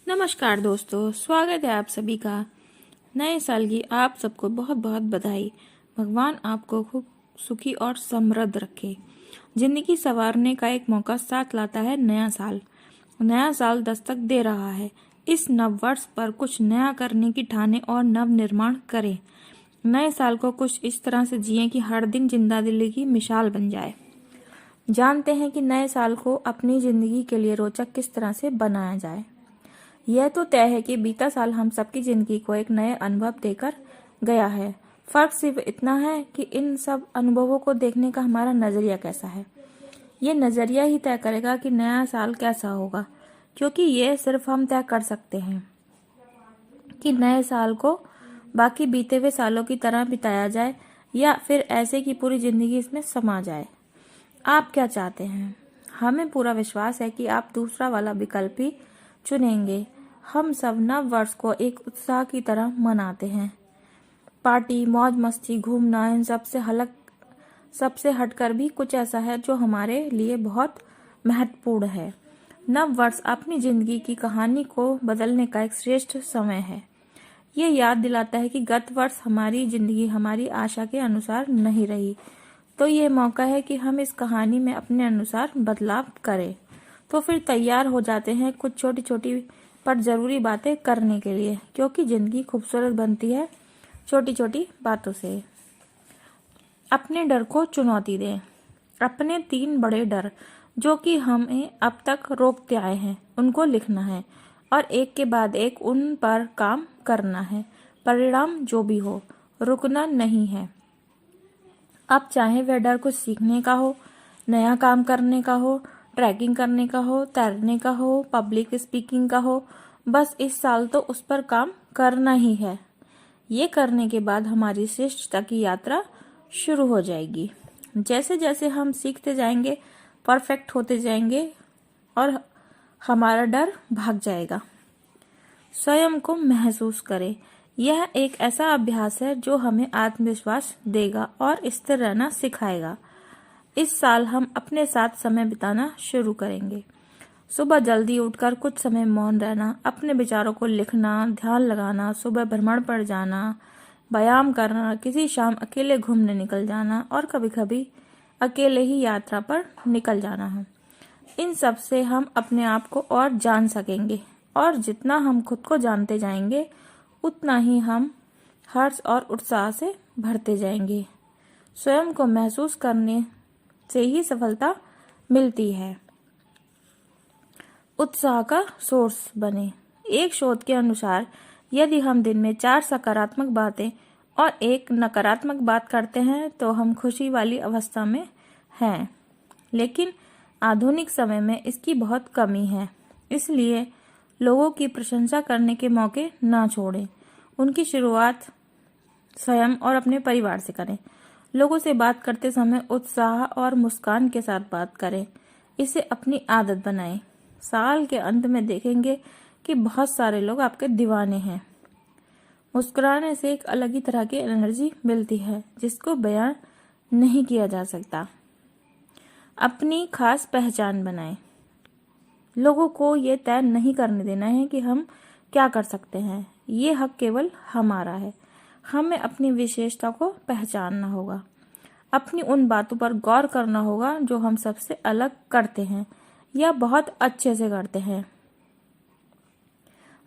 नमस्कार दोस्तों, स्वागत है आप सभी का। नए साल की आप सबको बहुत बहुत बधाई। भगवान आपको खूब सुखी और समृद्ध रखे। जिंदगी संवारने का एक मौका साथ लाता है नया साल। नया साल दस्तक दे रहा है। इस नव वर्ष पर कुछ नया करने की ठाने और नव निर्माण करें। नए साल को कुछ इस तरह से जिए कि हर दिन जिंदादिली की मिसाल बन जाए। जानते हैं कि नए साल को अपनी जिंदगी के लिए रोचक किस तरह से बनाया जाए। यह तो तय है कि बीता साल हम सबकी जिंदगी को एक नए अनुभव देकर गया है। फर्क सिर्फ इतना है कि इन सब अनुभवों को देखने का हमारा नजरिया कैसा है। ये नजरिया ही तय करेगा कि नया साल कैसा होगा, क्योंकि ये सिर्फ हम तय कर सकते हैं कि नए साल को बाकी बीते हुए सालों की तरह बिताया जाए या फिर ऐसे कि पूरी जिंदगी इसमें समा जाए। आप क्या चाहते हैं? हमें पूरा विश्वास है कि आप दूसरा वाला विकल्प ही चुनेंगे। हम सब नव वर्ष को एक उत्साह की तरह मनाते हैं। पार्टी, मौज मस्ती, घूमना, इन सबसे हटकर भी कुछ ऐसा है जो हमारे लिए बहुत महत्वपूर्ण है। नव वर्ष अपनी जिंदगी की कहानी को बदलने का एक श्रेष्ठ समय है। ये याद दिलाता है कि गत वर्ष हमारी जिंदगी हमारी आशा के अनुसार नहीं रही, तो ये मौका है कि हम इस कहानी में अपने अनुसार बदलाव करें। तो फिर तैयार हो जाते हैं कुछ छोटी छोटी पर जरूरी बातें करने के लिए, क्योंकि जिंदगी खूबसूरत बनती है छोटी छोटी बातों से। अपने डर को चुनौती दें। अपने 3 बड़े डर जो कि हमें अब तक रोकते आए हैं, उनको लिखना है और एक के बाद एक उन पर काम करना है। परिणाम जो भी हो, रुकना नहीं है। अब चाहे वह डर कुछ सीखने का हो, नया काम करने का हो, ट्रैकिंग करने का हो, तैरने का हो, पब्लिक स्पीकिंग का हो, बस इस साल तो उस पर काम करना ही है। ये करने के बाद हमारी श्रेष्ठता की यात्रा शुरू हो जाएगी। जैसे जैसे हम सीखते जाएंगे, परफेक्ट होते जाएंगे और हमारा डर भाग जाएगा। स्वयं को महसूस करें। यह एक ऐसा अभ्यास है जो हमें आत्मविश्वास देगा और स्थिर रहना सिखाएगा। इस साल हम अपने साथ समय बिताना शुरू करेंगे। सुबह जल्दी उठकर कुछ समय मौन रहना, अपने विचारों को लिखना, ध्यान लगाना, सुबह भ्रमण पर जाना, व्यायाम करना, किसी शाम अकेले घूमने निकल जाना और कभी कभी अकेले ही यात्रा पर निकल जाना है। इन सब से हम अपने आप को और जान सकेंगे और जितना हम खुद को जानते जाएंगे उतना ही हम हर्ष और उत्साह से भरते जाएंगे। स्वयं को महसूस करने से ही सफलता मिलती है। उत्साह का सोर्स बने। एक शोध के अनुसार यदि हम दिन में 4 सकारात्मक बातें और 1 नकारात्मक बात करते हैं तो हम खुशी वाली अवस्था में हैं। लेकिन आधुनिक समय में इसकी बहुत कमी है। इसलिए लोगों की प्रशंसा करने के मौके ना छोड़ें। उनकी शुरुआत स्वयं और अपने परिवार से करें। लोगों से बात करते समय उत्साह और मुस्कान के साथ बात करें। इसे अपनी आदत बनाएं। साल के अंत में देखेंगे कि बहुत सारे लोग आपके दीवाने हैं। मुस्कुराने से एक अलग ही तरह की एनर्जी मिलती है जिसको बयान नहीं किया जा सकता। अपनी खास पहचान बनाएं। लोगों को ये तय नहीं करने देना है कि हम क्या कर सकते हैं। ये हक केवल हमारा है। हमें अपनी विशेषता को पहचानना होगा। अपनी उन बातों पर गौर करना होगा जो हम सबसे अलग करते हैं या बहुत अच्छे से करते हैं।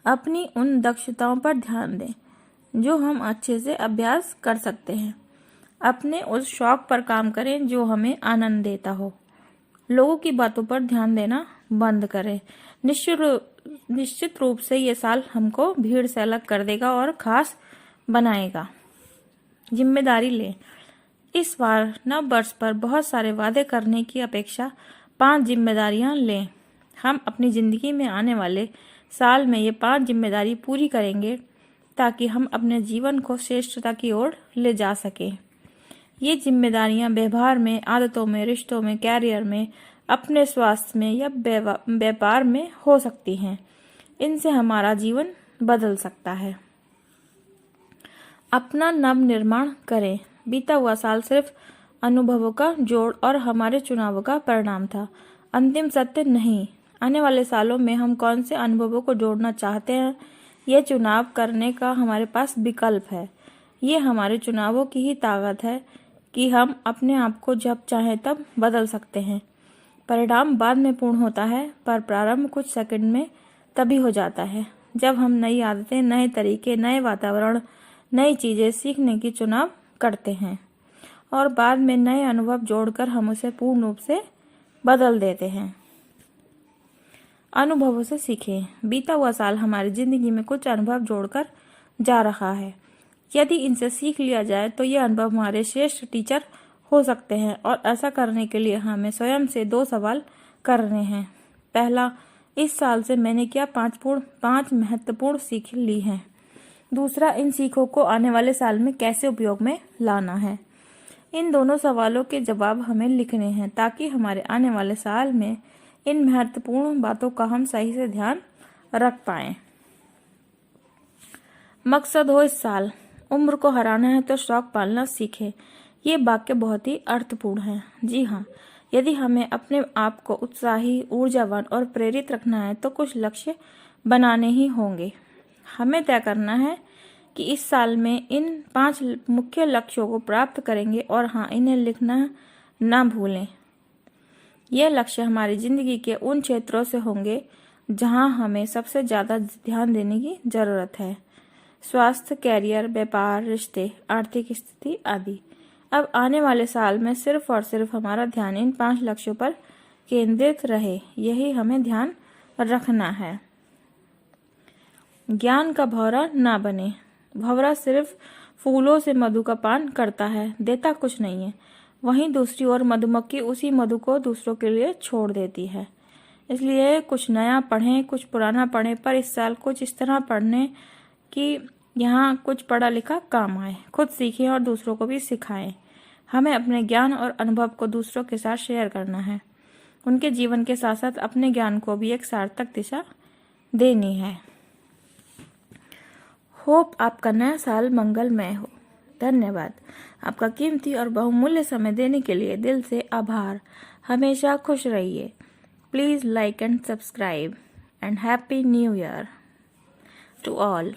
अपनी उन दक्षताओं पर ध्यान दें जो हम अच्छे से अभ्यास कर सकते हैं। अपने उस शौक पर काम करें जो हमें आनंद देता हो। लोगों की बातों पर ध्यान देना बंद करें। निश्चित रूप से ये साल हमको भीड़ से अलग कर देगा और खास बनाएगा। जिम्मेदारी लें। इस बार नव वर्ष पर बहुत सारे वादे करने की अपेक्षा 5 जिम्मेदारियां लें। हम अपनी जिंदगी में आने वाले साल में ये 5 जिम्मेदारी पूरी करेंगे ताकि हम अपने जीवन को श्रेष्ठता की ओर ले जा सकें। ये जिम्मेदारियां व्यवहार में, आदतों में, रिश्तों में, कैरियर में, अपने स्वास्थ्य में या व्यापार में हो सकती हैं। इनसे हमारा जीवन बदल सकता है। अपना नव निर्माण करें। बीता हुआ साल सिर्फ अनुभवों का जोड़ और हमारे चुनावों का परिणाम था, अंतिम सत्य नहीं। आने वाले सालों में हम कौन से अनुभवों को जोड़ना चाहते हैं, ये चुनाव करने का हमारे पास विकल्प है। ये हमारे चुनावों की ही ताकत है कि हम अपने आप को जब चाहें तब बदल सकते हैं। परिणाम बाद में पूर्ण होता है, पर प्रारंभ कुछ सेकंड में तभी हो जाता है जब हम नई आदतें, नए तरीके, नए वातावरण, नई चीजें सीखने की चुनाव करते हैं और बाद में नए अनुभव जोड़कर हम उसे पूर्ण रूप से बदल देते हैं। अनुभवों से सीखें। बीता हुआ साल हमारी जिंदगी में कुछ अनुभव जोड़कर जा रहा है। यदि इनसे सीख लिया जाए तो ये अनुभव हमारे श्रेष्ठ टीचर हो सकते हैं और ऐसा करने के लिए हमें स्वयं से 2 सवाल करने हैं। पहला, इस साल से मैंने क्या 5 महत्वपूर्ण सीख ली हैं। दूसरा, इन सीखों को आने वाले साल में कैसे उपयोग में लाना है। इन दोनों सवालों के जवाब हमें लिखने हैं ताकि हमारे आने वाले साल में इन महत्वपूर्ण बातों का हम सही से ध्यान रख पाएं। मकसद हो इस साल, उम्र को हराना है तो शौक पालना सीखें। ये वाक्य बहुत ही अर्थपूर्ण है। जी हाँ, यदि हमें अपने आप को उत्साही, ऊर्जावान और प्रेरित रखना है तो कुछ लक्ष्य बनाने ही होंगे। हमें तय करना है कि इस साल में इन 5 मुख्य लक्ष्यों को प्राप्त करेंगे और हाँ, इन्हें लिखना ना भूलें। ये लक्ष्य हमारी जिंदगी के उन क्षेत्रों से होंगे जहां हमें सबसे ज्यादा ध्यान देने की जरूरत है। स्वास्थ्य, कैरियर, व्यापार, रिश्ते, आर्थिक स्थिति आदि। अब आने वाले साल में सिर्फ और सिर्फ हमारा ध्यान इन 5 लक्ष्यों पर केंद्रित रहे, यही हमें ध्यान रखना है। ज्ञान का भंवरा ना बने। भंवरा सिर्फ फूलों से मधु का पान करता है, देता कुछ नहीं है। वहीं दूसरी ओर मधुमक्खी उसी मधु को दूसरों के लिए छोड़ देती है। इसलिए कुछ नया पढ़ें, कुछ पुराना पढ़ें, पर इस साल कुछ इस तरह पढ़ने कि यहाँ कुछ पढ़ा लिखा काम आए। खुद सीखें और दूसरों को भी सिखाएं। हमें अपने ज्ञान और अनुभव को दूसरों के साथ शेयर करना है। उनके जीवन के साथ साथ अपने ज्ञान को भी एक सार्थक दिशा देनी है। होप आपका नया साल मंगलमय हो। धन्यवाद। आपका कीमती और बहुमूल्य समय देने के लिए दिल से आभार। हमेशा खुश रहिए। Please like and subscribe and happy new year to all.